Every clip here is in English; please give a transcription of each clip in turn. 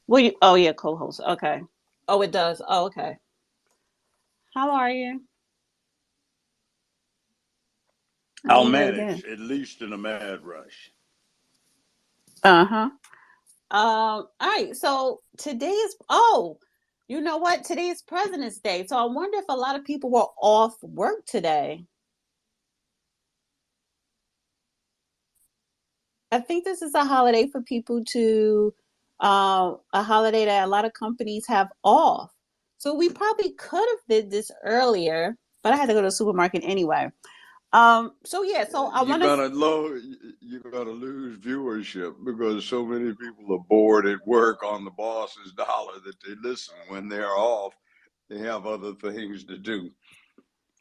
Well, you, oh yeah, co-host. Okay. Oh, it does. Oh, okay. How are you? I'll Michael Regan. manage, at least in a mad rush. Uh-huh. All right. So today is you know what? Today is President's Day. So I wonder if a lot of people were off work today. I think this is a holiday for people to a holiday that a lot of companies have off. So we probably could have did this earlier, but I had to go to the supermarket anyway. So yeah, so I You're want to gonna you're gonna lose viewership because so many people are bored at work on the boss's dollar that they listen when they're off. They have other things to do.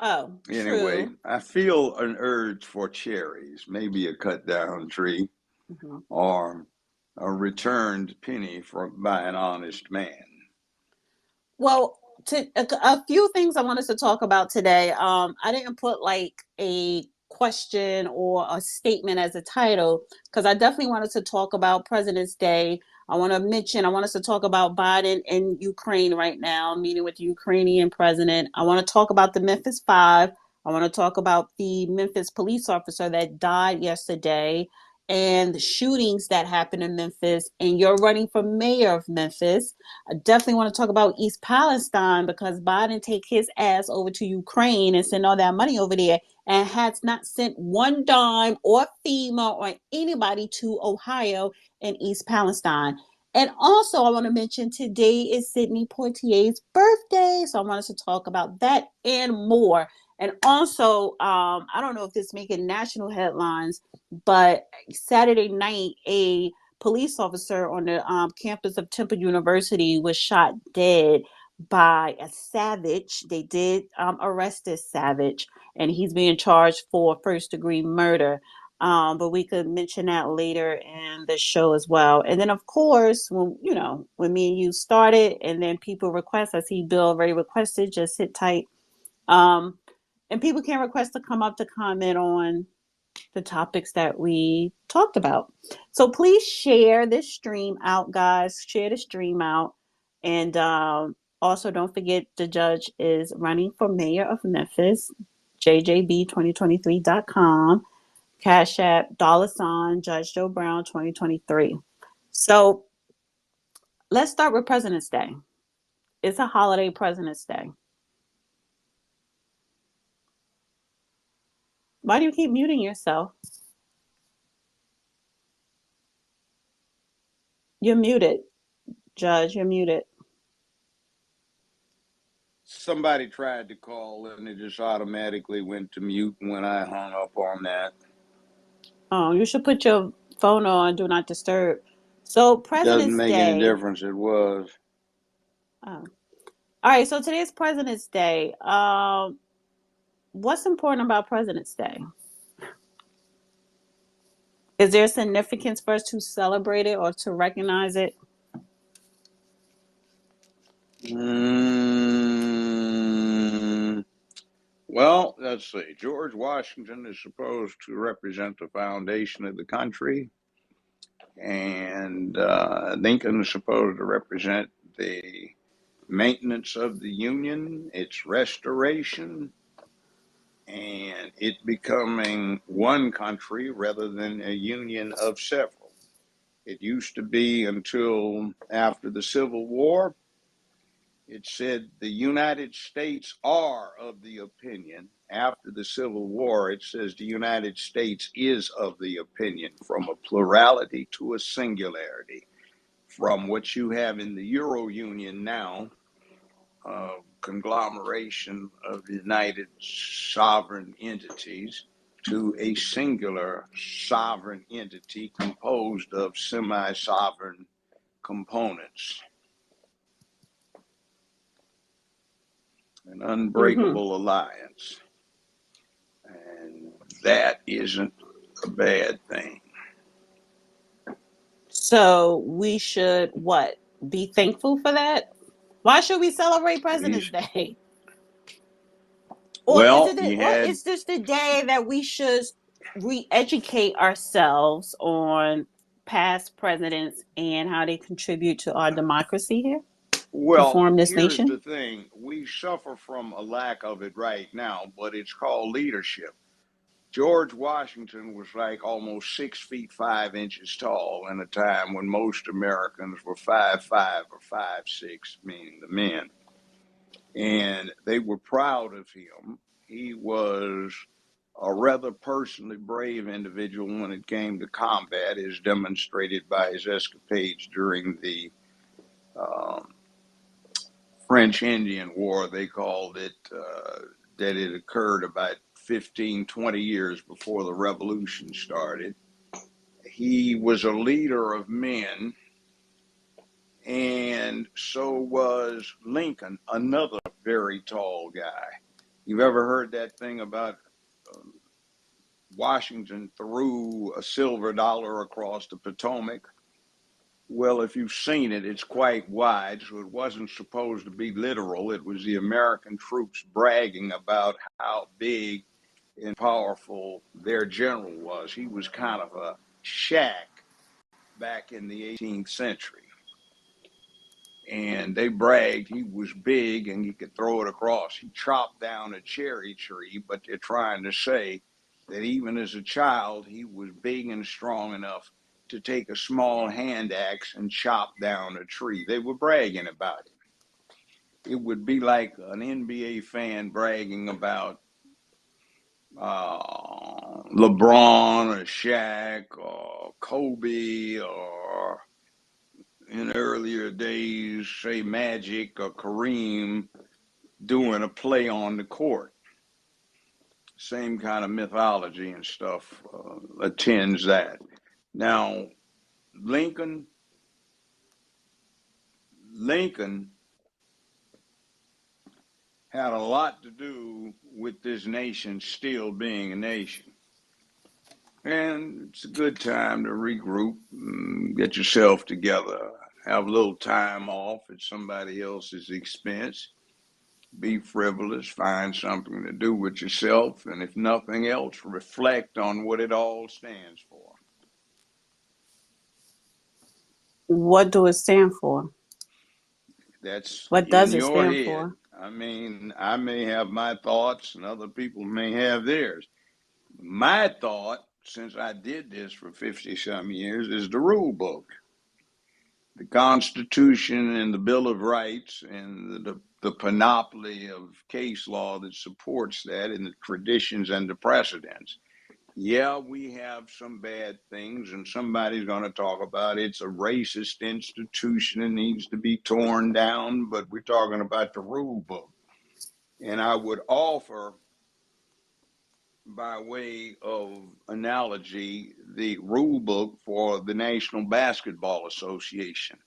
oh, Anyway, true. I feel an urge for cherries, maybe a cut down tree Mhm. or a returned penny by an honest man. Well, a few things I wanted to talk about today. I didn't put like a question or a statement as a title because I definitely wanted to talk about President's Day. I want us to talk about Biden and Ukraine right now, meeting with the Ukrainian president. I want to talk about the Memphis Five. I want to talk about the Memphis police officer that died yesterday and the shootings that happened in Memphis. And you're running for mayor of Memphis. I definitely want to talk about East Palestine because Biden take his ass over to Ukraine and send all that money over there and has not sent one dime or FEMA or anybody to Ohio and East Palestine. And also, I want to mention today is Sidney Poitier's birthday. So I want us to talk about that and more. And also, I don't know if this is making national headlines, but Saturday night, a police officer on the campus of Temple University was shot dead by a savage. They did arrest this savage, and he's being charged for first degree murder. But we could mention that later in the show as well. And then, of course, when me and you started, and then people request, I see Bill already requested. Just sit tight. Um, and people can request to come up to comment on the topics that we talked about. So please share this stream out, guys. Share the stream out. And also, don't forget the judge is running for mayor of Memphis, jjb2023.com, Cash App, dollar sign, Judge Joe Brown 2023. So let's start with President's Day. It's a holiday, President's Day. Why do you keep muting yourself? You're muted, Judge. You're muted. Somebody tried to call and it just automatically went to mute when I hung up on that. Oh, you should put your phone on Do Not Disturb. So Doesn't President's make any Day. difference. It was. Oh. All right. So today's President's Day. What's important about President's Day? Is there significance for us to celebrate it or to recognize it? Mm, well, let's see. George Washington is supposed to represent the foundation of the country, and Lincoln is supposed to represent the maintenance of the Union, its restoration, and it becoming one country rather than a union of several. It used to be until after the Civil War. It said the United States are of the opinion. After the Civil War, it says the United States is of the opinion, from a plurality to a singularity. From what you have in the Euro Union now, conglomeration of united sovereign entities, to a singular sovereign entity composed of semi sovereign components. An Mm-hmm. unbreakable alliance. And that isn't a bad thing. So we should what? Be thankful for that? Why should we celebrate We, President's Day? Or is well, it you or had, is this the day that we should re-educate ourselves on past presidents and how they contribute to our democracy here to Well, form this here's nation? the thing. We suffer from a lack of it right now, but it's called leadership. George Washington was like almost 6 feet 5 inches tall in a time when most Americans were 5'5" or 5'6", meaning the men. And they were proud of him. He was a rather personally brave individual when it came to combat, as demonstrated by his escapades during the um, French Indian War. They called it, that it occurred about 15, 20 years before the revolution started. He was a leader of men, and so was Lincoln, another very tall guy. You've ever heard that thing about Washington threw a silver dollar across the Potomac? Well, if you've seen it, it's quite wide, so it wasn't supposed to be literal. It was the American troops bragging about how big and powerful their general was. He was kind of a shack back in the 18th century. And they bragged he was big and he could throw it across. He chopped down a cherry tree, but they're trying to say that even as a child, he was big and strong enough to take a small hand axe and chop down a tree. They were bragging about it. It would be like an NBA fan bragging about LeBron or Shaq or Kobe, or in earlier days, say Magic or Kareem doing a play on the court. Same kind of mythology and stuff attends that. Now, Lincoln, Lincoln had a lot to do with this nation still being a nation. And it's a good time to regroup, get yourself together, have a little time off at somebody else's expense, be frivolous, find something to do with yourself, and if nothing else, reflect on what it all stands for. What do it stand for? That's What in does it your stand head. for? I mean, I may have my thoughts and other people may have theirs. My thought, since I did this for 50 some years, is the rule book. The Constitution and the Bill of Rights and the panoply of case law that supports that, and the traditions and the precedents. Yeah, we have some bad things, and somebody's going to talk about it's a racist institution and needs to be torn down, but we're talking about the rule book. And I would offer, by way of analogy, the rule book for the National Basketball Association.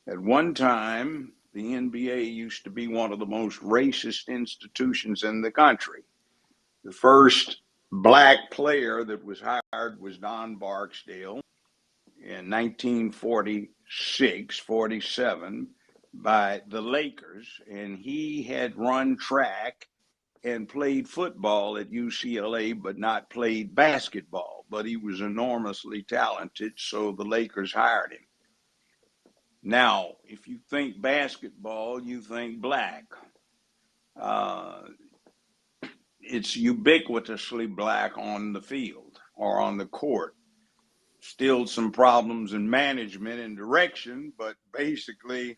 At one time, the NBA used to be one of the most racist institutions in the country. The first black player that was hired was Don Barksdale in 1946-47 by the Lakers, and he had run track and played football at UCLA, but not played basketball. But he was enormously talented, so the Lakers hired him. Now, if you think basketball, you think black. Uh, it's ubiquitously black on the field or on the court. Still some problems in management and direction, but basically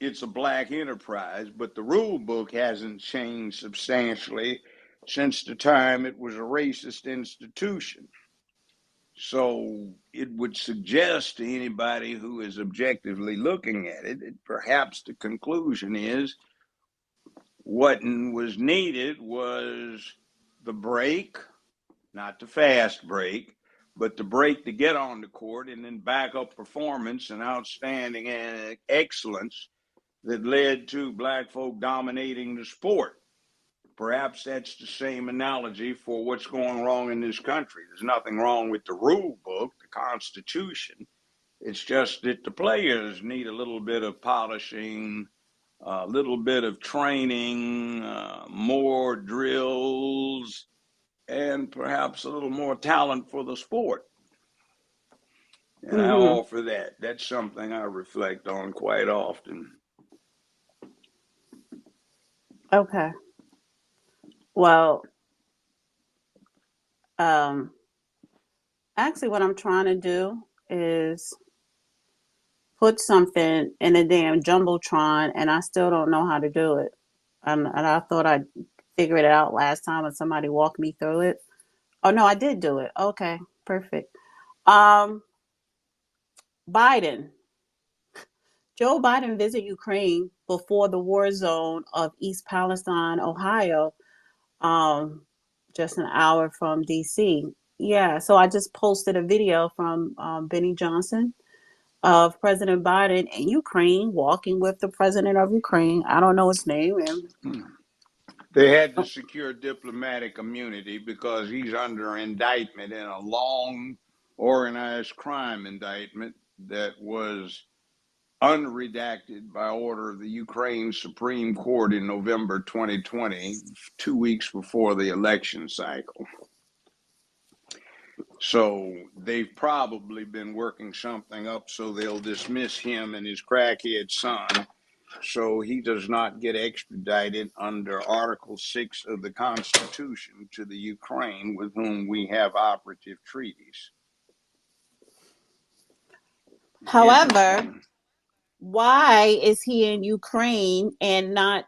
it's a black enterprise. But the rule book hasn't changed substantially since the time it was a racist institution. So it would suggest to anybody who is objectively looking at it, perhaps the conclusion is what was needed was the break, not the fast break, but the break to get on the court and then back up performance and outstanding excellence that led to black folk dominating the sport. Perhaps that's the same analogy for what's going wrong in this country. There's nothing wrong with the rule book, the Constitution. It's just that the players need a little bit of polishing, a little bit of training, more drills, and perhaps a little more talent for the sport. And I offer that. That's something I reflect on quite often. Okay. Well, um, actually, what I'm trying to do is put something in a damn jumbotron, and I still don't know how to do it. And I thought I figured it out last time, and somebody walked me through it. Oh no, I did do it. Okay, perfect. Um, Biden. Joe Biden visited Ukraine before the war zone of East Palestine, Ohio, um, just an hour from DC. Yeah, so I just posted a video from Benny Johnson of President Biden in Ukraine walking with the president of Ukraine. I don't know his name. They had to secure diplomatic immunity because he's under indictment in a long organized crime indictment that was unredacted by order of the Ukraine Supreme Court in November 2020, 2 weeks before the election cycle. So they've probably been working something up so they'll dismiss him and his crackhead son so he does not get extradited under Article 6 of the Constitution to the Ukraine with whom we have operative treaties. However, why is he in Ukraine and not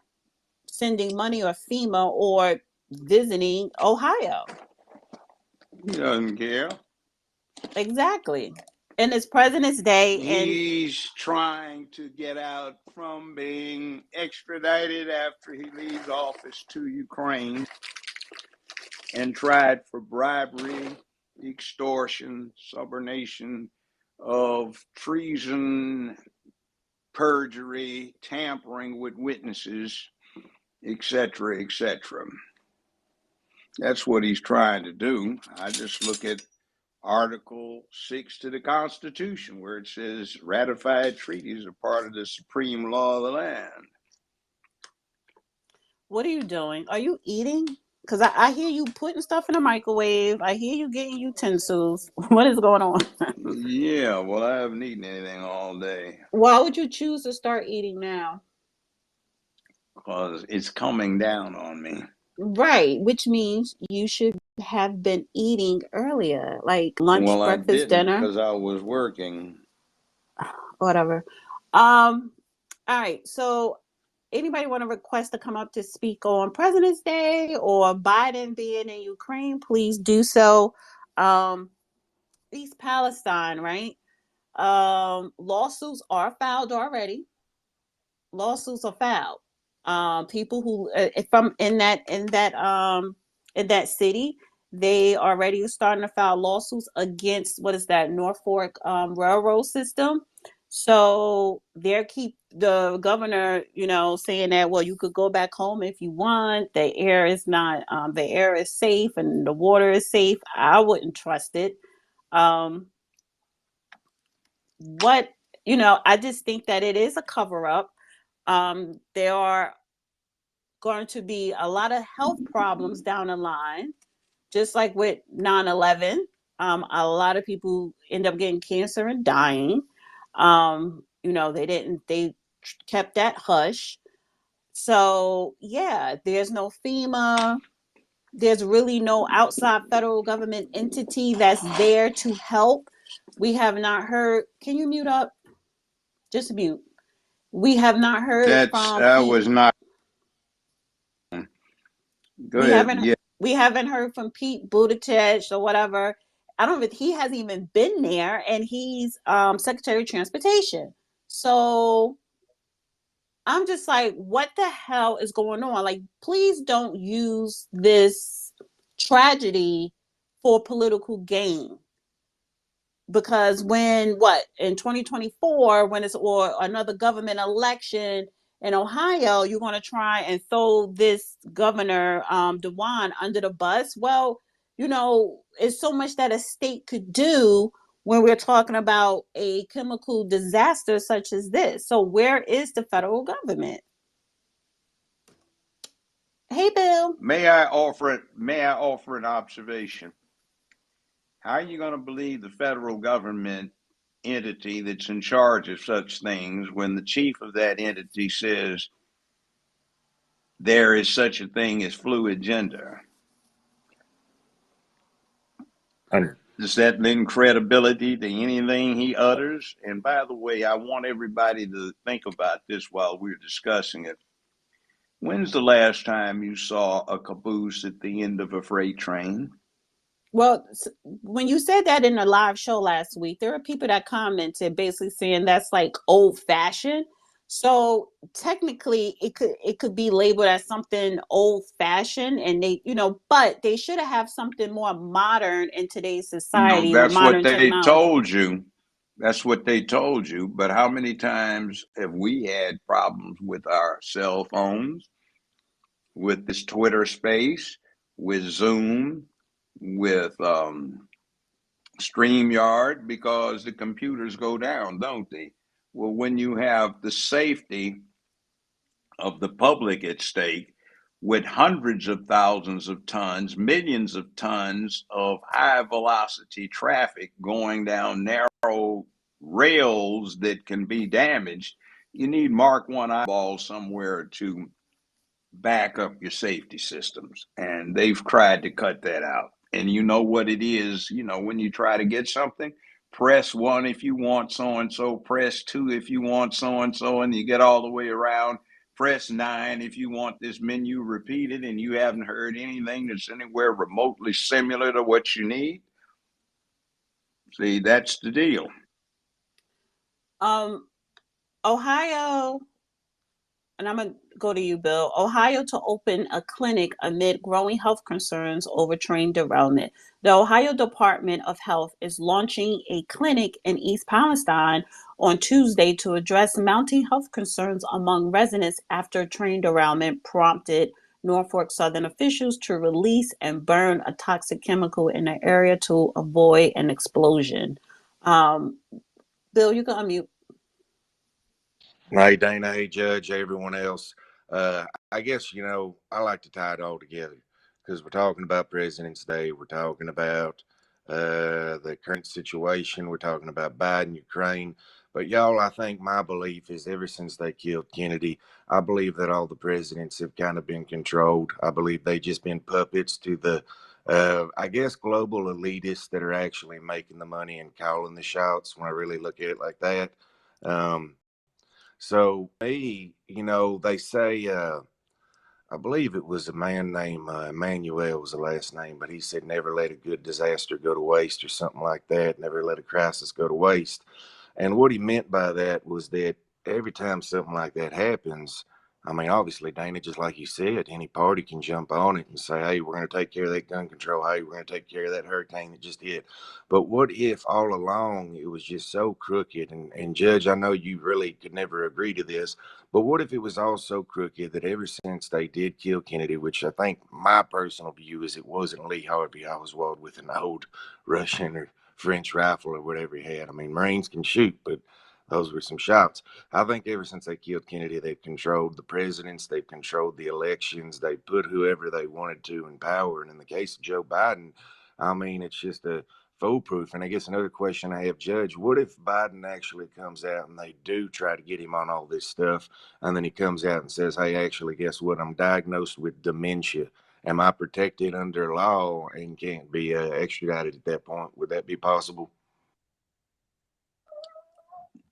sending money or FEMA or visiting Ohio? He doesn't care. Exactly. And it's President's Day, and He's trying to get out from being extradited after he leaves office to Ukraine and tried for bribery, extortion, subornation of treason, perjury, tampering with witnesses, etc., etc. That's what he's trying to do. I just look at Article 6 to the Constitution, where it says ratified treaties are part of the supreme law of the land. what are you doing? Are you eating? Because I hear you putting stuff in the microwave. I hear you getting utensils. What is going on? Yeah, well, I haven't eaten anything all day. Why would you choose to start eating now? Because it's coming down on me. Right, which means you should have been eating earlier, like lunch, Well, I breakfast, didn't dinner, because I was working. whatever. All right. So, anybody want to request to come up to speak on President's Day or Biden being in Ukraine? Please do so. Um, East Palestine, right? Lawsuits are filed already. Lawsuits are filed. People who from in that city, they already starting to file lawsuits against what is that Norfolk railroad system. So they're keep the governor, saying that well, you could go back home if you want. The air is not, the air is safe and the water is safe. I wouldn't trust it. Um, what I just think that it is a cover up. There are going to be a lot of health problems down the line, just like with 9/11. A lot of people end up getting cancer and dying. They kept that hush. So, yeah, there's no FEMA. There's really no outside federal government entity that's there to help. We have not heard. Can you mute up? Just mute. We have not heard from I Pete. was not. Go We ahead. haven't Yeah. we haven't heard from Pete Buttigieg or whatever. I don't even he hasn't even been there, and he's Secretary of Transportation. So I'm just like, what the hell is going on? Like, please don't use this tragedy for political gain. Because when what in 2024 when it's or another government election in Ohio, you're going to try and throw this governor DeWine under the bus. Well, it's so much that a state could do when we're talking about a chemical disaster such as this. So where is the federal government? Hey, Bill. May I offer an observation? How are you going to believe the federal government entity that's in charge of such things, when the chief of that entity says there is such a thing as fluid gender, does that lend credibility to anything he utters? And by the way, I want everybody to think about this while we're discussing it. When's the last time you saw a caboose at the end of a freight train? Well, when you said that in the live show last week, there were people that commented basically saying that's like old fashioned. So technically it could be labeled as something old fashioned, and they, but they should have something more modern in today's No, society with that's what modern they technology. told you. That's what they told you. But how many times have we had problems with our cell phones, with this Twitter space, with Zoom, with StreamYard, because the computers go down, don't they? Well, when you have the safety of the public at stake, with hundreds of thousands of tons, millions of tons of high velocity traffic going down narrow rails that can be damaged, you need Mark One eyeballs somewhere to back up your safety systems. And they've tried to cut that out. And you know what it is, when you try to get something, press one if you want so and so, press two if you want so and so, and you get all the way around. Press nine if you want this menu repeated and you haven't heard anything that's anywhere remotely similar to what you need. See, that's the deal. Um, Ohio, and I'm going to go to you, Bill. Ohio to open a clinic amid growing health concerns over train derailment. The Ohio Department of Health is launching a clinic in East Palestine on Tuesday to address mounting health concerns among residents after train derailment prompted Norfolk Southern officials to release and burn a toxic chemical in the area to avoid an explosion. Um, Bill, you can unmute. Hey, Dana. Hey, Judge. Everyone else. I guess, I like to tie it all together because we're talking about President's Day. We're talking about the current situation. We're talking about Biden, Ukraine. But, y'all, I think my belief is ever since they killed Kennedy, I believe that all the presidents have kind of been controlled. I believe they've just been puppets to the, I guess, global elitists that are actually making the money and calling the shots when I really look at it like that. Um, so me, they say, I believe it was a man named Emmanuel was the last name, but he said never let a good disaster go to waste or something like that. Never let a crisis go to waste. And what he meant by that was that every time something like that happens, I mean, obviously, Dana, just like you said, any party can jump on it and say, hey, we're going to take care of that gun control. Hey, we're going to take care of that hurricane that just hit. But what if all along it was just so crooked? And Judge, I know you really could never agree to this, but what if it was all so crooked that ever since they did kill Kennedy, which I think my personal view is it wasn't Lee Harvey Oswald with an old Russian or French rifle or whatever he had. I mean, Marines can shoot, but those were some shots. I think ever since they killed Kennedy, they've controlled the presidents, they've controlled the elections, they put whoever they wanted to in power. And in the case of Joe Biden, I mean, it's just a foolproof. And I guess another question I have, Judge, what if Biden actually comes out and they do try to get him on all this stuff, and then he comes out and says, hey, actually, guess what? I'm diagnosed with dementia. Am I protected under law and can't be extradited at that point? Would that be possible?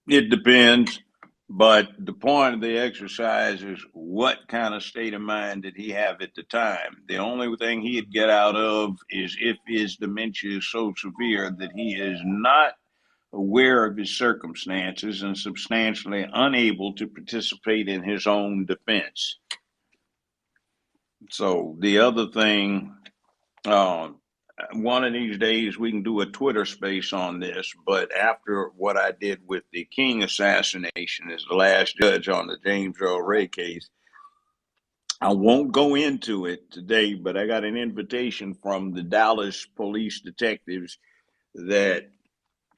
It depends. But the point of the exercise is what kind of state of mind did he have at the time? The only thing he'd get out of is if his dementia is so severe that he is not aware of his circumstances and substantially unable to participate in his own defense. So the other thing, uh, one of these days we can do a Twitter space on this, but after what I did with the King assassination as the last judge on the James Earl Ray case, I won't go into it today, but I got an invitation from the Dallas police detectives that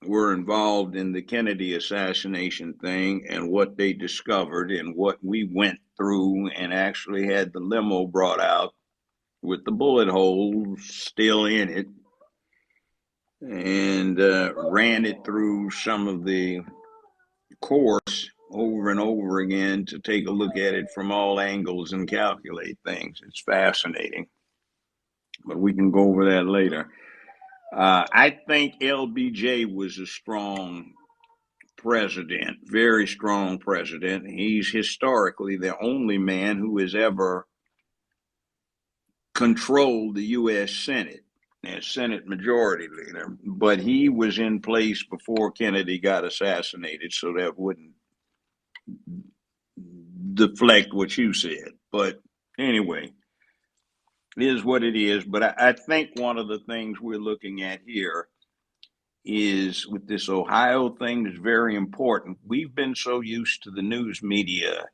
were involved in the Kennedy assassination thing and what they discovered and what we went through, and actually had the limo brought out with the bullet holes still in it. and ran it through some of the course over and over again to take a look at it from all angles and calculate things. It's fascinating, but we can go over that later. I think LBJ was a strong president, very strong president. He's historically the only man who has ever controlled the U.S. Senate as Senate Majority Leader, but he was in place before Kennedy got assassinated, so that wouldn't deflect what you said. But anyway, it is what it is. But I think one of the things we're looking at here is with this Ohio thing is very important. We've been so used to the news media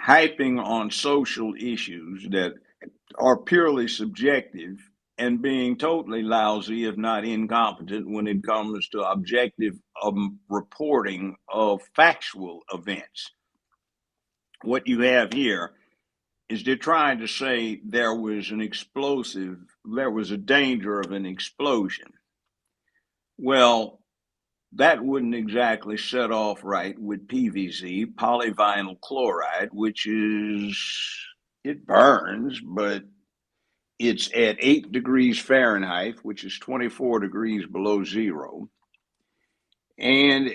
hyping on social issues that are purely subjective and being totally lousy, if not incompetent, when it comes to objective reporting of factual events. What you have here is they're trying to say there was a danger of an explosion. Well, that wouldn't exactly set off right with PVC, polyvinyl chloride, it burns, but it's at 8 degrees Fahrenheit, which is 24 degrees below zero. And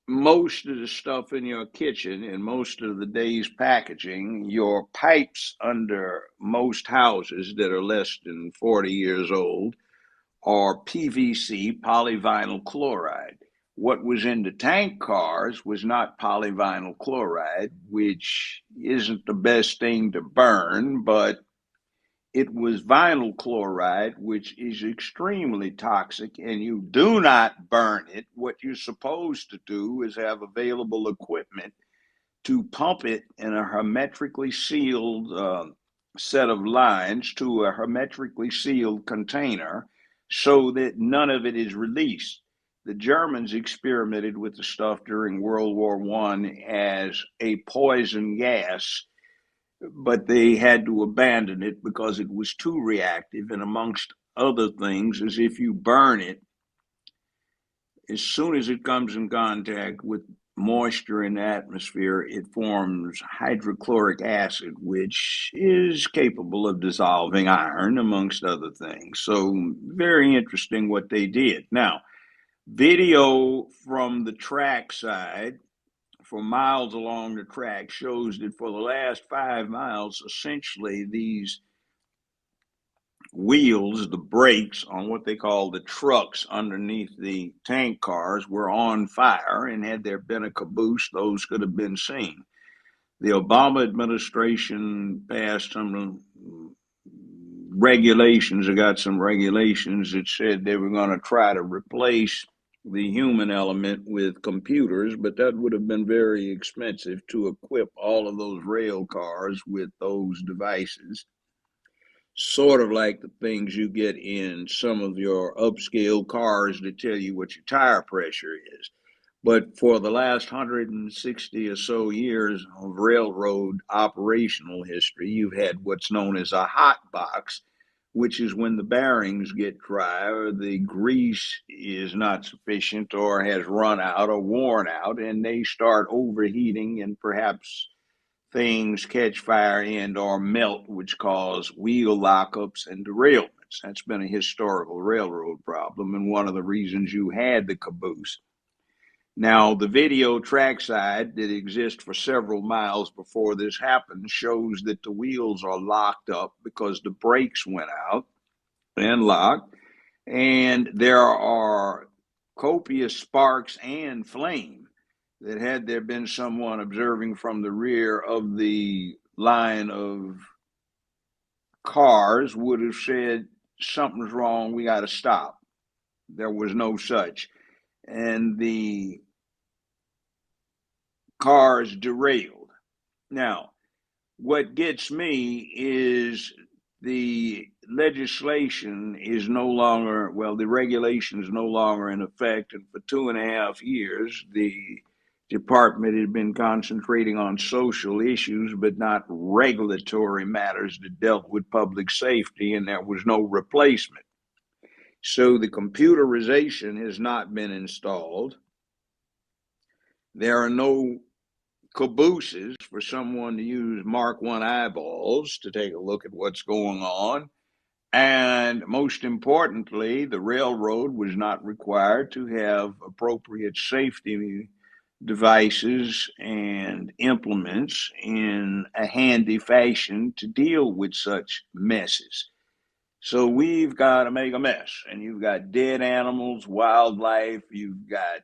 most of the stuff in your kitchen and most of the day's packaging, your pipes under most houses that are less than 40 years old are PVC, polyvinyl chloride. What was in the tank cars was not polyvinyl chloride, which isn't the best thing to burn, but it was vinyl chloride, which is extremely toxic, and you do not burn it. What you're supposed to do is have available equipment to pump it in a hermetically sealed set of lines to a hermetically sealed container so that none of it is released. The Germans experimented with the stuff during World War I as a poison gas, but they had to abandon it because it was too reactive. And amongst other things, is if you burn it, as soon as it comes in contact with moisture in the atmosphere, it forms hydrochloric acid, which is capable of dissolving iron, amongst other things. So, very interesting what they did. Now, video from the track side for miles along the track shows that for the last 5 miles, essentially these wheels, the brakes on what they call the trucks underneath the tank cars, were on fire, and had there been a caboose, those could have been seen. The Obama administration passed some regulations. They got some regulations that said they were going to try to replace the human element with computers, but that would have been very expensive to equip all of those rail cars with those devices. Sort of like the things you get in some of your upscale cars that tell you what your tire pressure is. But for the last 160 or so years of railroad operational history, you've had what's known as a hot box, which is when the bearings get dry or the grease is not sufficient or has run out or worn out, and they start overheating, and perhaps things catch fire and or melt, which cause wheel lockups and derailments. That's been a historical railroad problem, and one of the reasons you had the caboose. Now, the video trackside that exists for several miles before this happened shows that the wheels are locked up because the brakes went out and locked, and there are copious sparks and flame that, had there been someone observing from the rear of the line of cars, would have said, something's wrong, we got to stop. There was no such. And the cars derailed. Now, what gets me is the legislation is no longer, well, the regulation is no longer in effect. And for 2.5 years, the department had been concentrating on social issues, but not regulatory matters that dealt with public safety, and there was no replacement. So the computerization has not been installed. There are no cabooses for someone to use Mark I eyeballs to take a look at what's going on. And most importantly, the railroad was not required to have appropriate safety devices and implements in a handy fashion to deal with such messes. So we've got to make a mess, and you've got dead animals, wildlife, you've got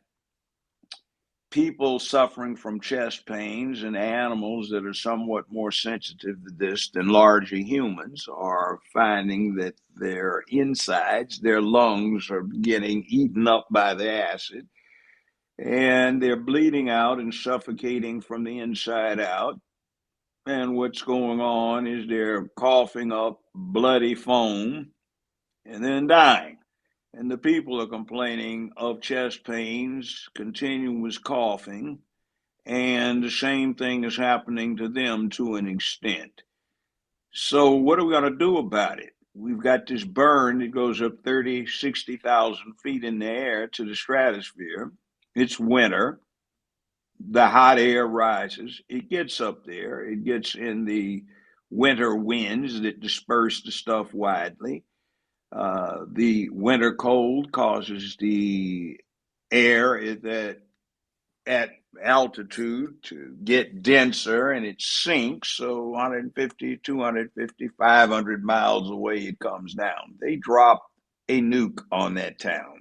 people suffering from chest pains, and animals that are somewhat more sensitive to this than larger humans are finding that their insides, their lungs, are getting eaten up by the acid, and they're bleeding out and suffocating from the inside out. And what's going on is they're coughing up bloody foam and then dying. And the people are complaining of chest pains, continuous coughing, and the same thing is happening to them to an extent. So what are we going to do about it? We've got this burn that goes up 30, 60,000 feet in the air to the stratosphere. It's winter. The hot air rises. It gets up there. It gets in the winter winds that disperse the stuff widely. The winter cold causes the air at altitude to get denser, and it sinks. So 150, 250, 500 miles away it comes down. They drop a nuke on that town,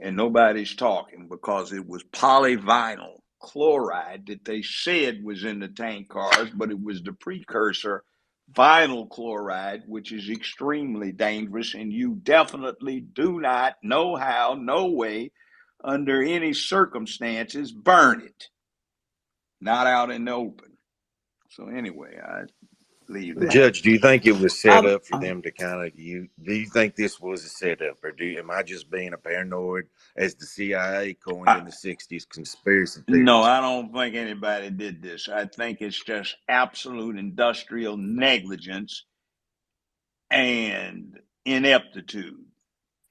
and nobody's talking because it was polyvinyl chloride that they said was in the tank cars, but it was the precursor vinyl chloride, which is extremely dangerous, and you definitely do not, no how, no way, under any circumstances, burn it. Not out in the open. So anyway, I leave that. Judge, do you think it was set up for um, them to kind of do you think this was a setup, or am I just being a paranoid as the CIA coined in the 60s conspiracy theories? No, I don't think anybody did this. I think it's just absolute industrial negligence and ineptitude.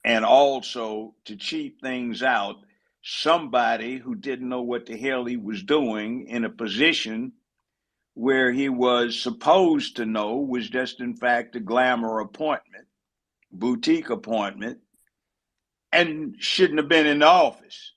And also, to cheat things out, somebody who didn't know what the hell he was doing in a position where he was supposed to know was just in fact a glamour appointment, boutique appointment, and shouldn't have been in the office.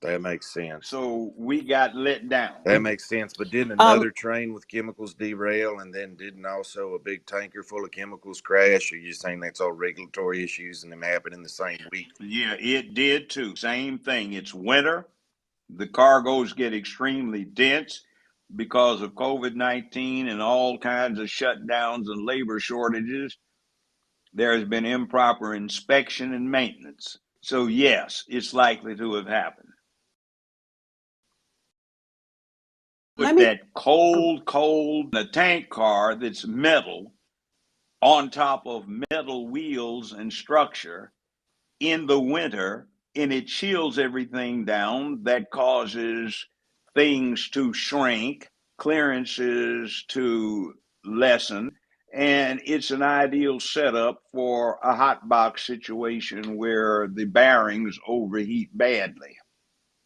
That makes sense. So we got let down. That makes sense. But didn't another train with chemicals derail, and then didn't also a big tanker full of chemicals crash? Or you saying that's all regulatory issues and them happen in the same week? Yeah, it did too. Same thing. It's winter. The cargoes get extremely dense because of COVID-19 and all kinds of shutdowns and labor shortages. There has been improper inspection and maintenance. So yes, it's likely to have happened. Put that cold, a tank car that's metal on top of metal wheels and structure in the winter, and it chills everything down. That causes things to shrink, clearances to lessen, and it's an ideal setup for a hot box situation where the bearings overheat badly.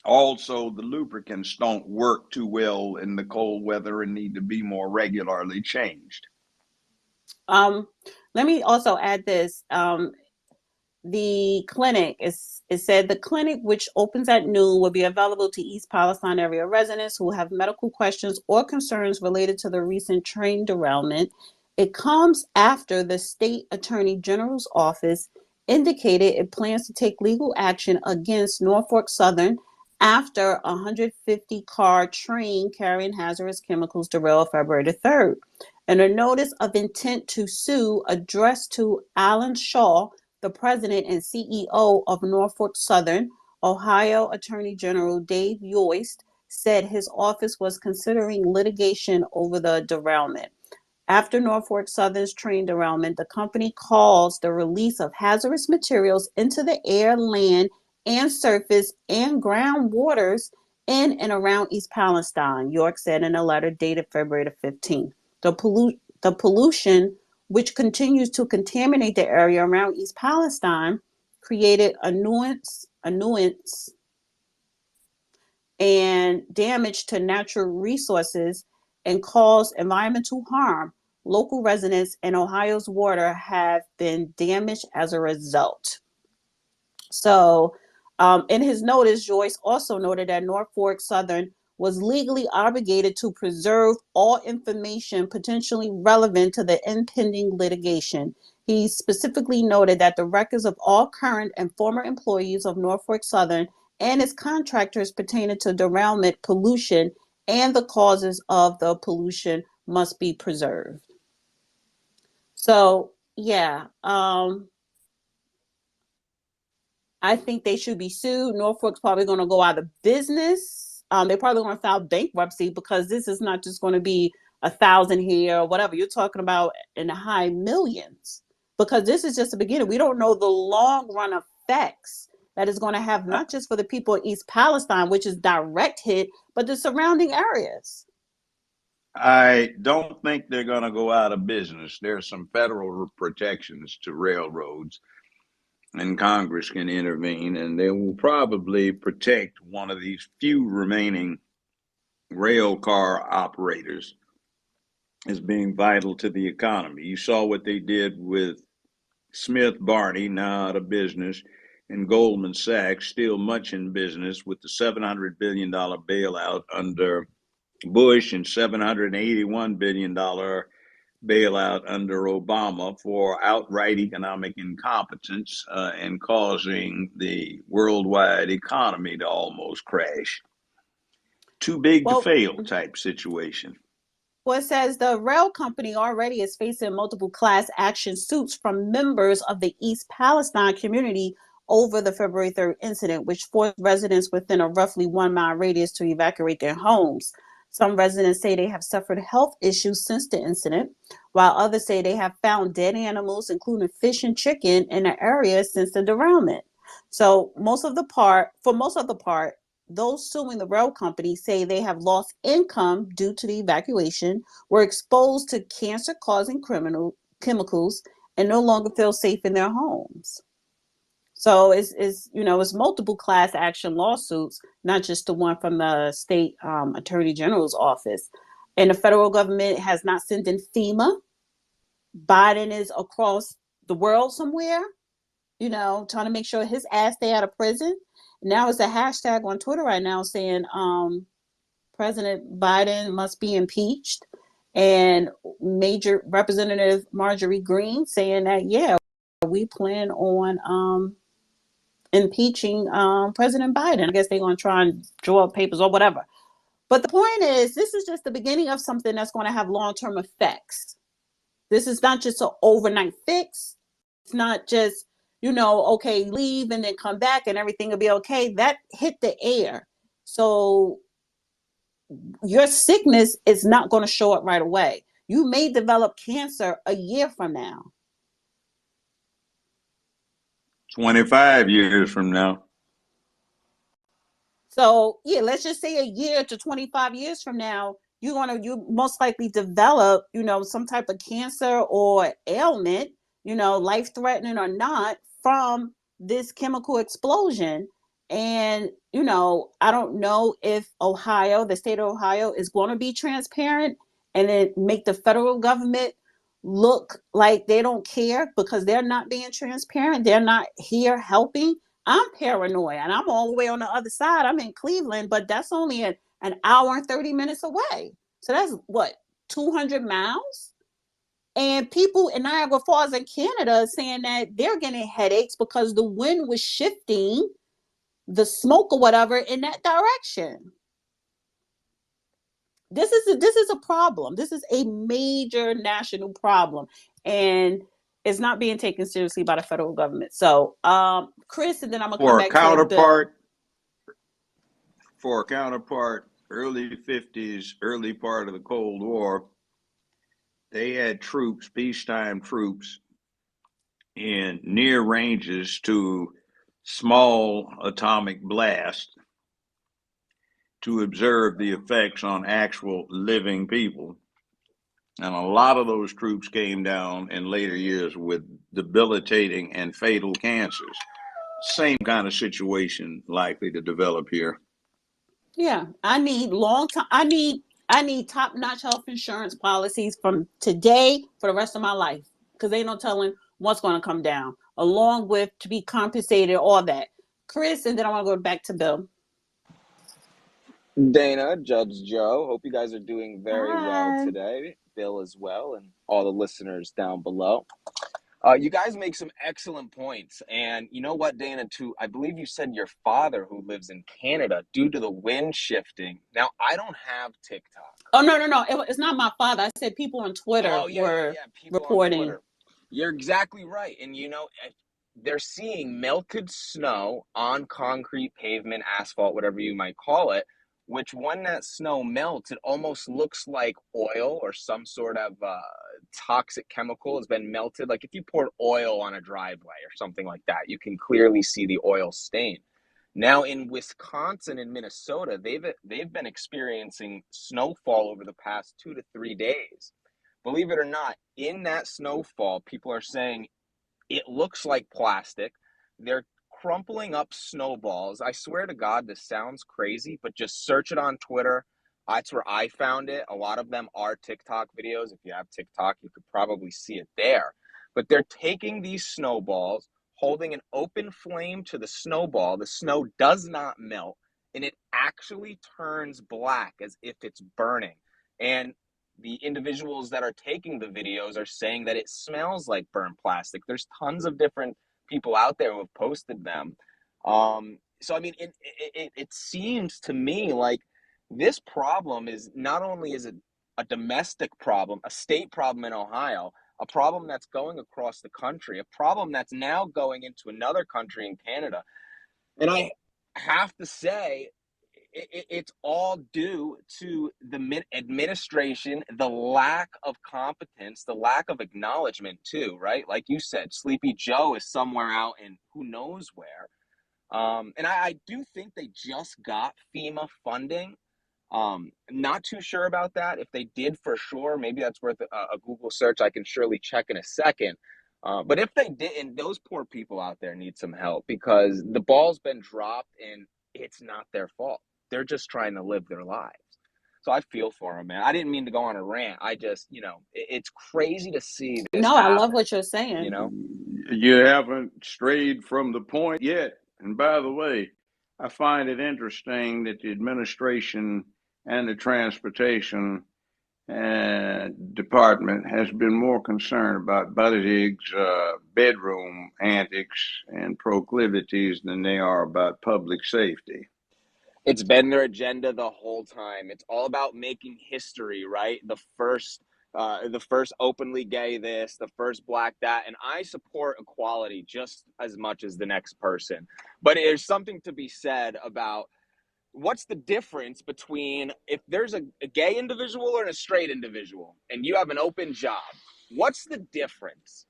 Also, the lubricants don't work too well in the cold weather and need to be more regularly changed. Let me also add this. The clinic it said the clinic, which opens at noon, will be available to East Palestine area residents who have medical questions or concerns related to the recent train derailment. It comes after the state attorney general's office indicated it plans to take legal action against Norfolk Southern after a 150-car train carrying hazardous chemicals derailed February the 3rd. And a notice of intent to sue addressed to Alan Shaw, the president and CEO of Norfolk Southern, Ohio Attorney General Dave Yost said his office was considering litigation over the derailment. After Norfolk Southern's train derailment, the company calls the release of hazardous materials into the air, land, and surface and ground waters in and around East Palestine, York said in a letter dated February the 15th. The pollution, which continues to contaminate the area around East Palestine, created annoyance and damage to natural resources and caused environmental harm. Local residents and Ohio's water have been damaged as a result. So, in his notice, Joyce also noted that Norfolk Southern was legally obligated to preserve all information potentially relevant to the impending litigation. He specifically noted that the records of all current and former employees of Norfolk Southern and its contractors pertaining to derailment, pollution, and the causes of the pollution must be preserved. So, yeah, I think they should be sued. Norfolk's probably going to go out of business. They're probably going to file bankruptcy because this is not just going to be 1,000 here or whatever. You're talking about in the high millions, because this is just the beginning. We don't know the long run effects that is going to have, not just for the people of East Palestine, which is direct hit, but the surrounding areas. I don't think they're going to go out of business. There's some federal protections to railroads, and Congress can intervene, and they will probably protect one of these few remaining rail car operators as being vital to the economy. You saw what they did with Smith Barney, now out of business, and Goldman Sachs, still much in business, with the $700 billion bailout under Bush and $781 billion bailout under Obama for outright economic incompetence and causing the worldwide economy to almost crash. Too big to fail type situation. Well, it says the rail company already is facing multiple class action suits from members of the East Palestine community over the February 3rd incident, which forced residents within a roughly 1-mile radius to evacuate their homes. Some residents say they have suffered health issues since the incident, while others say they have found dead animals, including fish and chicken, in the area since the derailment. So for most of the part, those suing the rail company say they have lost income due to the evacuation, were exposed to cancer-causing chemicals, and no longer feel safe in their homes. So it's multiple class action lawsuits, not just the one from the state attorney general's office. And the federal government has not sent in FEMA. Biden is across the world somewhere, trying to make sure his ass stay out of prison. Now it's a hashtag on Twitter right now saying President Biden must be impeached, and Major Representative Marjorie Greene saying that, yeah, we plan on impeaching President Biden. I guess they're going to try and draw up papers or whatever. But the point is, this is just the beginning of something that's going to have long-term effects. This is not just an overnight fix. It's not just, okay, leave and then come back and everything will be okay. That hit the air. So your sickness is not going to show up right away. You may develop cancer a year from now. 25 years from now. So yeah, let's just say a year to 25 years from now, you most likely develop, some type of cancer or ailment, life-threatening or not, from this chemical explosion. And, I don't know if the state of Ohio is going to be transparent and then make the federal government look like they don't care because they're not being transparent. They're not here helping. I'm paranoid and I'm all the way on the other side. I'm in Cleveland, but that's only an hour and 30 minutes away. So that's what, 200 miles? And people in Niagara Falls in Canada are saying that they're getting headaches because the wind was shifting the smoke or whatever in that direction. This is a problem. This is a major national problem, and it's not being taken seriously by the federal government. So, Chris, and then I'm gonna come back to Bill. For a counterpart, early 50s, early part of the Cold War, they had troops, peacetime troops, in near ranges to small atomic blast to observe the effects on actual living people. And a lot of those troops came down in later years with debilitating and fatal cancers. Same kind of situation likely to develop here. Yeah, I need long time. I need top-notch health insurance policies from today for the rest of my life, because ain't no telling what's going to come down. Along with to be compensated, all that. Chris, and then I want to go back to Bill. Dana, Judge Joe, hope you guys are doing very well Hi. today. Bill as well, and all the listeners down below. You guys make some excellent points. And you know what, Dana, too, I believe you said your father who lives in Canada, due to the wind shifting. Now, I don't have TikTok. Oh, no. It's not my father. I said people on Twitter Oh, were yeah. People on reporting. Twitter. You're exactly right. And, you know, they're seeing melted snow on concrete, pavement, asphalt, whatever you might call it, which when that snow melts, it almost looks like oil or some sort of toxic chemical has been melted. Like if you poured oil on a driveway or something like that, you can clearly see the oil stain. Now in Wisconsin and Minnesota, they've been experiencing snowfall over the past 2 to 3 days. Believe it or not, in that snowfall, people are saying it looks like plastic. They're crumpling up snowballs. I swear to God, this sounds crazy, but just search it on Twitter. That's where I found it. A lot of them are TikTok videos. If you have TikTok, you could probably see it there. But they're taking these snowballs, holding an open flame to the snowball. The snow does not melt, and it actually turns black as if it's burning. And the individuals that are taking the videos are saying that it smells like burnt plastic. There's tons of different people out there who have posted them. So I mean, it seems to me like this problem is not only is it a domestic problem, a state problem in Ohio, a problem that's going across the country, a problem that's now going into another country in Canada. And I have to say, it's all due to the administration, the lack of competence, the lack of acknowledgement too, right? Like you said, Sleepy Joe is somewhere out in who knows where. And I do think they just got FEMA funding. Not too sure about that. If they did for sure, maybe that's worth a Google search. I can surely check in a second. But if they didn't, those poor people out there need some help because the ball's been dropped and it's not their fault. They're just trying to live their lives. So I feel for them, man. I didn't mean to go on a rant. I just, it's crazy to see this No, I love happen, what you're you saying. know? You haven't strayed from the point yet. And by the way, I find it interesting that the administration and the transportation department has been more concerned about Buttigieg's bedroom antics and proclivities than they are about public safety. It's been their agenda the whole time. It's all about making history, right? The first openly gay this, the first black that, and I support equality just as much as the next person. But there's something to be said about what's the difference between if there's a gay individual and a straight individual, and you have an open job. What's the difference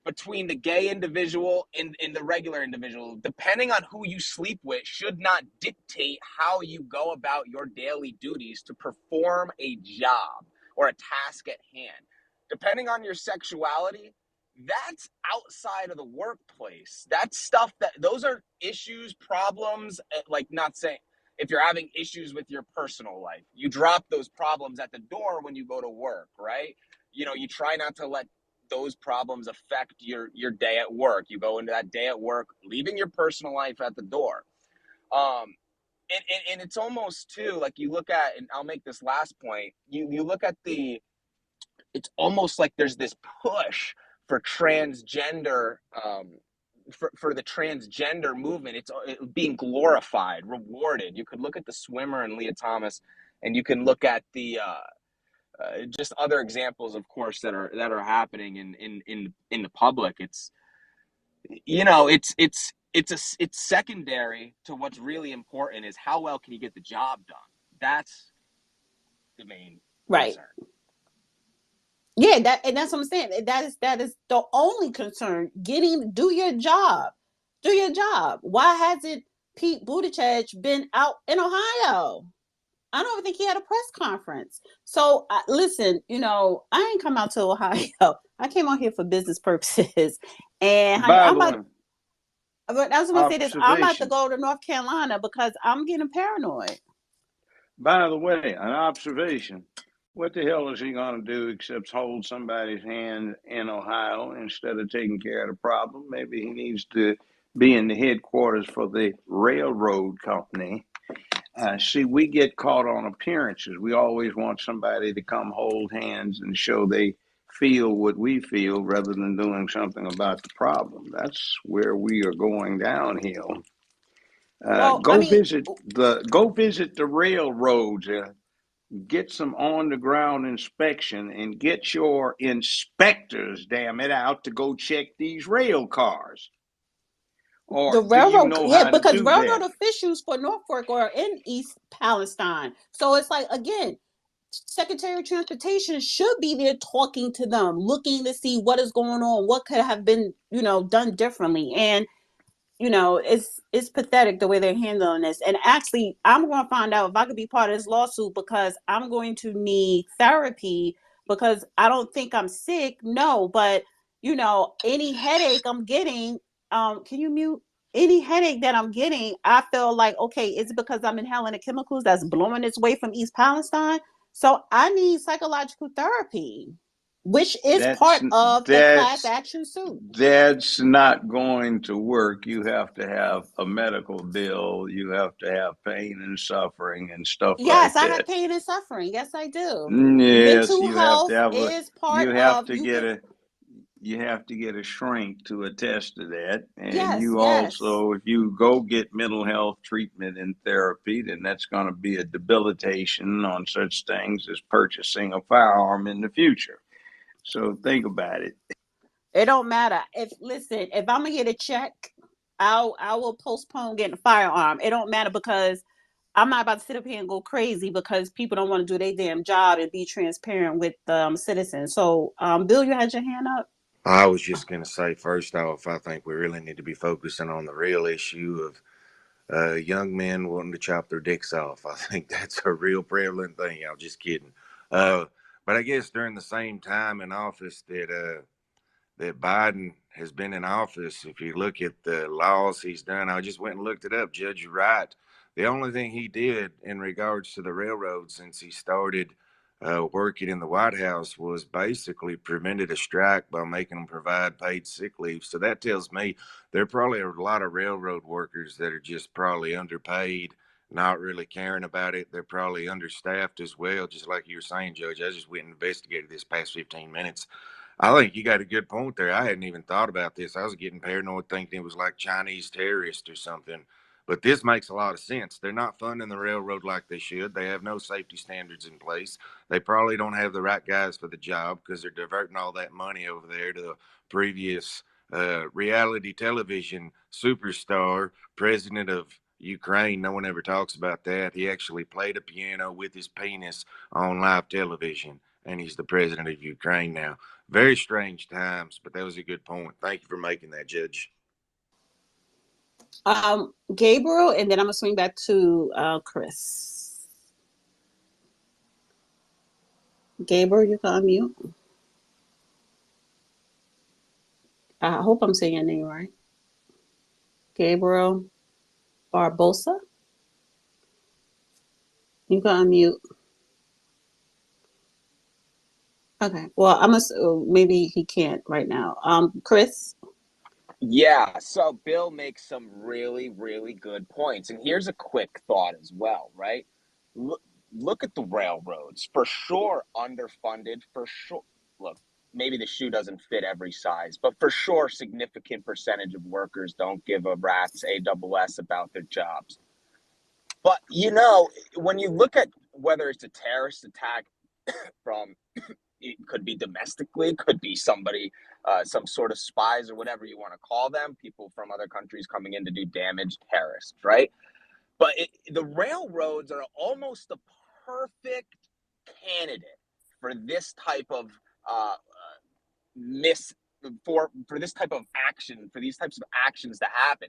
between the gay individual and the regular individual, depending on who you sleep with, should not dictate how you go about your daily duties to perform a job or a task at hand. Depending on your sexuality, that's outside of the workplace. That's stuff those are issues, problems, like not saying if you're having issues with your personal life, you drop those problems at the door when you go to work, right? You try not to let those problems affect your day at work. You go into that day at work, leaving your personal life at the door. And it's almost too, like you look at, and I'll make this last point, you look at it's almost like there's this push for transgender, for the transgender movement. It's being glorified, rewarded. You could look at the swimmer and Leah Thomas, and you can look at the just other examples, of course, that are happening in the public. It's it's secondary to what's really important is how well can you get the job done. That's the main Right. concern. Yeah, that's what I'm saying. That is the only concern. Do your job. Do your job. Why hasn't Pete Buttigieg been out in Ohio? I don't even think he had a press conference. So listen, I ain't come out to Ohio. I came out here for business purposes, and honey, By I'm the about. way, But I was going to say this. I'm about to Observation. go to North Carolina because I'm getting paranoid. By the way, an observation. What the hell is he going to do except hold somebody's hand in Ohio instead of taking care of the problem? Maybe he needs to be in the headquarters for the railroad company. See, we get caught on appearances. We always want somebody to come hold hands and show they feel what we feel rather than doing something about the problem. That's where we are going downhill. Well, I mean, Go visit the railroads. Get some on the ground inspection and get your inspectors, damn it, out to go check these rail cars. Or the do you railroad, know yeah, how to because do railroad that? officials for Norfolk are in East Palestine. So it's like, again, Secretary of Transportation should be there talking to them, looking to see what is going on, what could have been, done differently. And it's pathetic the way they're handling this. And actually, I'm going to find out if I could be part of this lawsuit because I'm going to need therapy because I don't think I'm sick. No, but any headache I'm getting, can you mute? Any headache that I'm getting, I feel like, okay, is it because I'm inhaling the chemicals that's blowing its way from East Palestine? So I need psychological therapy, which is That's part of the class that's action suit. that's not going to work. You have to have a medical bill. You have to have pain and suffering and stuff Yes, like I have that. pain and suffering. Yes, I do. Yes, Mental you have to health have a is part you have of to you get get a you have to get a shrink to attest to that. And yes, you yes. also, if you go get mental health treatment and therapy, then that's going to be a debilitation on such things as purchasing a firearm in the future. So think about it. It don't matter. If I'm gonna get a check, I will postpone getting a firearm. It don't matter because I'm not about to sit up here and go crazy because people don't want to do their damn job and be transparent with citizens. So, Bill, you had your hand up. I was just going to say, first off, I think we really need to be focusing on the real issue of young men wanting to chop their dicks off. I think that's a real prevalent thing. I'm just kidding. Uh, but I guess during the same time in office that Biden has been in office, if you look at the laws he's done, I just went and looked it up. Judge, you're right. The only thing he did in regards to the railroad since he started working in the White House was basically prevented a strike by making them provide paid sick leave. So that tells me there are probably a lot of railroad workers that are just probably underpaid, not really caring about it. They're probably understaffed as well, just like you were saying, Judge. I just went and investigated this past 15 minutes. I think you got a good point there. I hadn't even thought about this. I was getting paranoid thinking it was like Chinese terrorists or something. But this makes a lot of sense. They're not funding the railroad like they should. They have no safety standards in place. They probably don't have the right guys for the job because they're diverting all that money over there to the previous reality television superstar, president of Ukraine. No one ever talks about that. He actually played a piano with his penis on live television, and he's the president of Ukraine now. Very strange times, but that was a good point. Thank you for making that, Judge. Gabriel, and then I'm gonna swing back to Chris. Gabriel, you can unmute. I hope I'm saying your name right. Gabriel Barbosa. You can unmute. Okay. Well, maybe he can't right now. Chris. Yeah, so Bill makes some really, really good points. And here's a quick thought as well, right? Look, look at the railroads. For sure, underfunded. For sure, look, maybe the shoe doesn't fit every size, but for sure, significant percentage of workers don't give a rat's AWS about their jobs. But, when you look at whether it's a terrorist attack from it could be domestically, could be somebody, some sort of spies or whatever you want to call them, people from other countries coming in to do damage, terrorists, right? But the railroads are almost the perfect candidate for this type of miss for this type of action, for these types of actions to happen.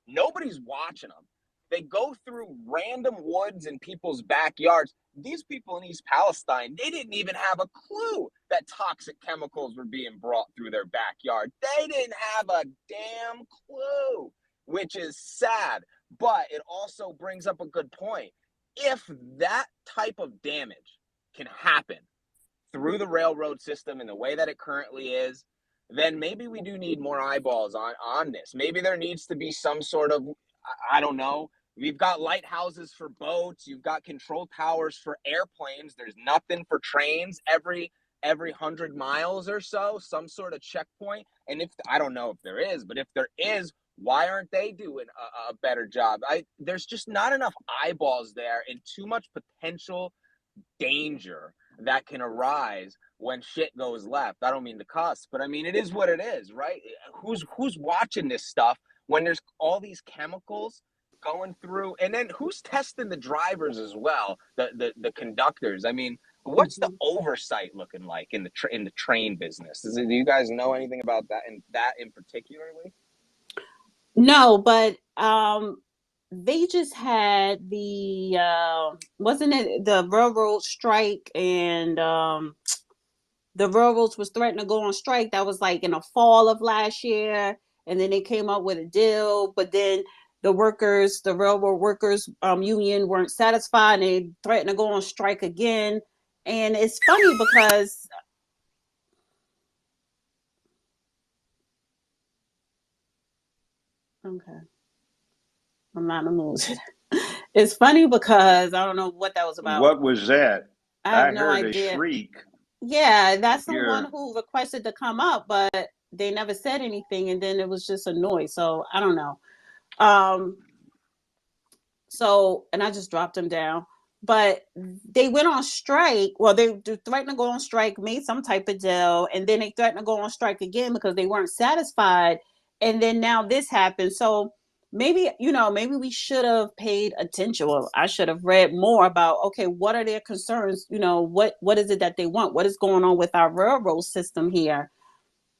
Nobody's watching them. They go through random woods in people's backyards. These people in East Palestine, they didn't even have a clue that toxic chemicals were being brought through their backyard. They didn't have a damn clue. which is sad. But it also brings up a good point. If that type of damage can happen through the railroad system in the way that it currently is, then maybe we do need more eyeballs on this. Maybe there needs to be some sort of, I don't know. We've got lighthouses for boats. You've got control towers for airplanes. There's nothing for trains every 100 miles or so, some sort of checkpoint. And if, I don't know if there is, but if there is, why aren't they doing a better job? There's just not enough eyeballs there and too much potential danger that can arise when shit goes left. I don't mean to cuss, but I mean, it is what it is, right? Who's watching this stuff when there's all these chemicals going through, and then who's testing the drivers as well, the conductors? I mean, what's the oversight looking like in the train business? Do you guys know anything about that in particularly? No, but they just had the wasn't it the railroad strike, and the railroads was threatening to go on strike. That was like in the fall of last year, and then they came up with a deal, but then the railroad workers union weren't satisfied, and they threatened to go on strike again. And it's funny because okay, I'm not in the mood. It's funny because I don't know what that was about. What was that? I have I no heard a idea. shriek. Yeah, that's the one Here, who requested to come up, but they never said anything, and then it was just a noise. So I don't know. So, and I just dropped them down. But they went on strike. Well, they threatened to go on strike, made some type of deal, and then they threatened to go on strike again because they weren't satisfied. And then now this happened. So maybe, maybe we should have paid attention. Well, I should have read more about, okay, what are their concerns? What is it that they want? What is going on with our railroad system here?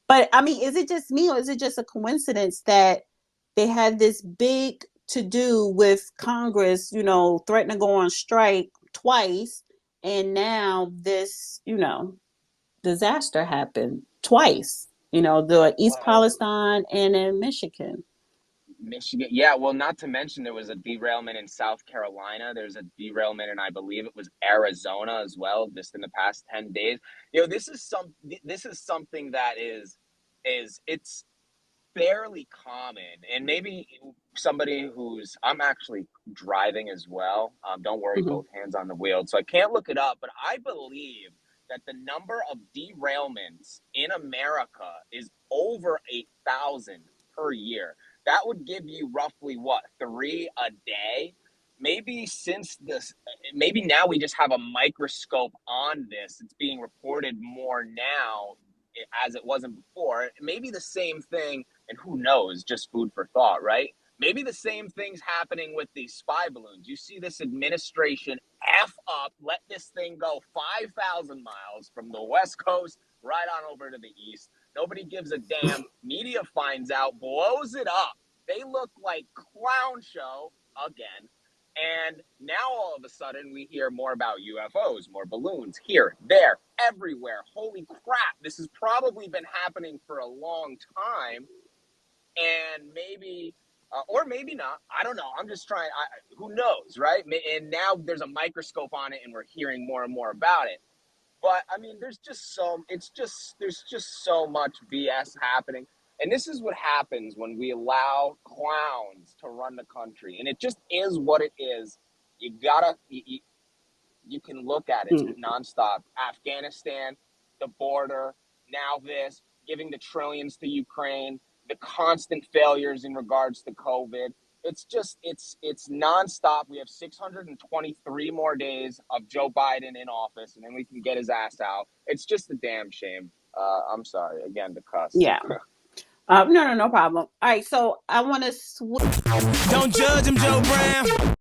But I mean, is it just me, or is it just a coincidence that they had this big to do with Congress, threatening to go on strike twice, and now this, disaster happened twice, the East Palestine and in Michigan. Yeah, well, not to mention there was a derailment in South Carolina. There's a derailment in, I believe it was Arizona as well, just in the past 10 days. This is something that is it's fairly common, and maybe somebody I'm actually driving as well. Don't worry, Mm-hmm. both hands on the wheel, so I can't look it up, but I believe that the number of derailments in America is over 8,000 per year. That would give you roughly what, 3 a day? Maybe maybe now we just have a microscope on this. It's being reported more now as it wasn't before. Maybe the same thing, and who knows, just food for thought, right? Maybe the same thing's happening with these spy balloons. You see this administration F up, let this thing go 5,000 miles from the West Coast right on over to the East. Nobody gives a damn. Media finds out, blows it up. They look like clown show again. And now all of a sudden we hear more about UFOs, more balloons here, there, everywhere. Holy crap. This has probably been happening for a long time. And maybe, or maybe not. I don't know. I'm just trying. Who knows, right? And now there's a microscope on it and we're hearing more and more about it. But I mean, there's just so much BS happening. And this is what happens when we allow clowns to run the country. And it just is what it is. You can look at it nonstop. Afghanistan, the border, now this, giving the trillions to Ukraine, the constant failures in regards to COVID. It's nonstop. We have 623 more days of Joe Biden in office, and then we can get his ass out. It's just a damn shame. I'm sorry, again, to cuss. Yeah. No problem. All right, so I want to Don't judge him, Joe Brown.